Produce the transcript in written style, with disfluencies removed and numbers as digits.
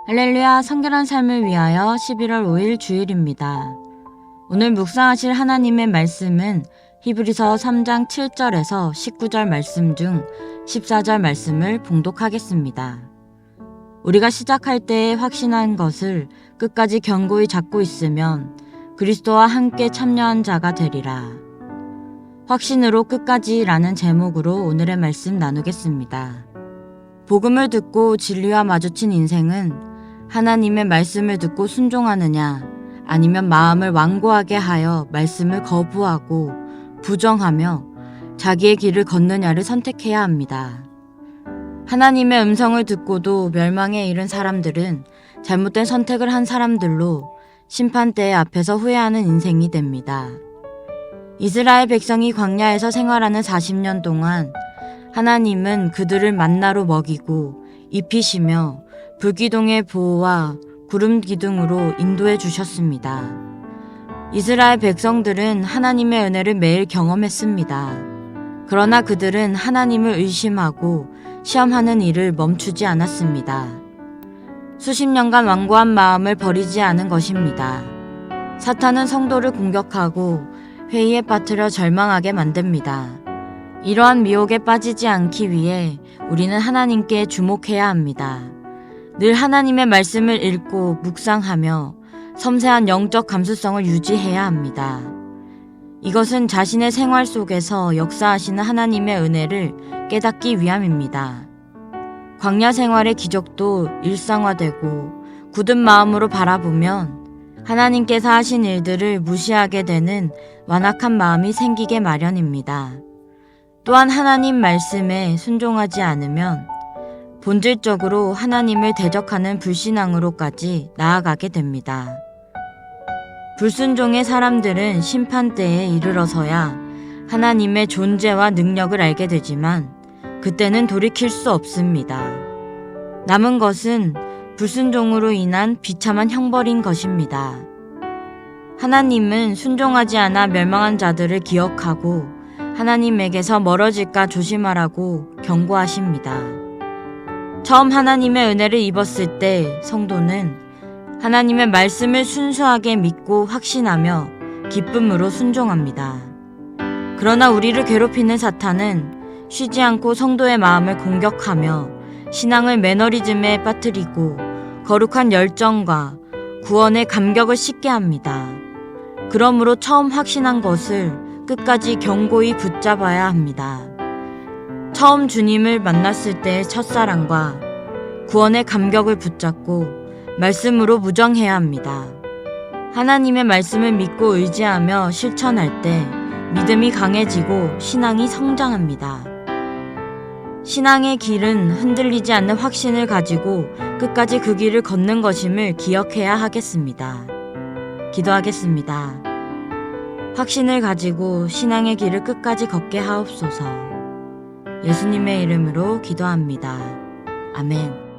할렐루야, 성결한 삶을 위하여 11월 5일 주일입니다. 오늘 묵상하실 하나님의 말씀은 히브리서 3장 7절에서 19절 말씀 중 14절 말씀을 봉독하겠습니다. 우리가 시작할 때에 확신한 것을 끝까지 견고히 잡고 있으면 그리스도와 함께 참여한 자가 되리라. 확신으로 끝까지라는 제목으로 오늘의 말씀 나누겠습니다. 복음을 듣고 진리와 마주친 인생은 하나님의 말씀을 듣고 순종하느냐, 아니면 마음을 완고하게 하여 말씀을 거부하고 부정하며 자기의 길을 걷느냐를 선택해야 합니다. 하나님의 음성을 듣고도 멸망에 이른 사람들은 잘못된 선택을 한 사람들로 심판대의 앞에서 후회하는 인생이 됩니다. 이스라엘 백성이 광야에서 생활하는 40년 동안 하나님은 그들을 만나로 먹이고 입히시며 불기둥의 보호와 구름 기둥으로 인도해 주셨습니다. 이스라엘 백성들은 하나님의 은혜를 매일 경험했습니다. 그러나 그들은 하나님을 의심하고 시험하는 일을 멈추지 않았습니다. 수십 년간 완고한 마음을 버리지 않은 것입니다. 사탄은 성도를 공격하고 회의에 빠뜨려 절망하게 만듭니다. 이러한 미혹에 빠지지 않기 위해 우리는 하나님께 주목해야 합니다. 늘 하나님의 말씀을 읽고 묵상하며 섬세한 영적 감수성을 유지해야 합니다. 이것은 자신의 생활 속에서 역사하시는 하나님의 은혜를 깨닫기 위함입니다. 광야 생활의 기적도 일상화되고 굳은 마음으로 바라보면 하나님께서 하신 일들을 무시하게 되는 완악한 마음이 생기게 마련입니다. 또한 하나님 말씀에 순종하지 않으면 본질적으로 하나님을 대적하는 불신앙으로까지 나아가게 됩니다. 불순종의 사람들은 심판대에 이르러서야 하나님의 존재와 능력을 알게 되지만 그때는 돌이킬 수 없습니다. 남은 것은 불순종으로 인한 비참한 형벌인 것입니다. 하나님은 순종하지 않아 멸망한 자들을 기억하고 하나님에게서 멀어질까 조심하라고 경고하십니다. 처음 하나님의 은혜를 입었을 때 성도는 하나님의 말씀을 순수하게 믿고 확신하며 기쁨으로 순종합니다. 그러나 우리를 괴롭히는 사탄은 쉬지 않고 성도의 마음을 공격하며 신앙을 매너리즘에 빠뜨리고 거룩한 열정과 구원의 감격을 씻게 합니다. 그러므로 처음 확신한 것을 끝까지 견고히 붙잡아야 합니다. 처음 주님을 만났을 때의 첫사랑과 구원의 감격을 붙잡고 말씀으로 무정해야 합니다. 하나님의 말씀을 믿고 의지하며 실천할 때 믿음이 강해지고 신앙이 성장합니다. 신앙의 길은 흔들리지 않는 확신을 가지고 끝까지 그 길을 걷는 것임을 기억해야 하겠습니다. 기도하겠습니다. 확신을 가지고 신앙의 길을 끝까지 걷게 하옵소서. 예수님의 이름으로 기도합니다. 아멘.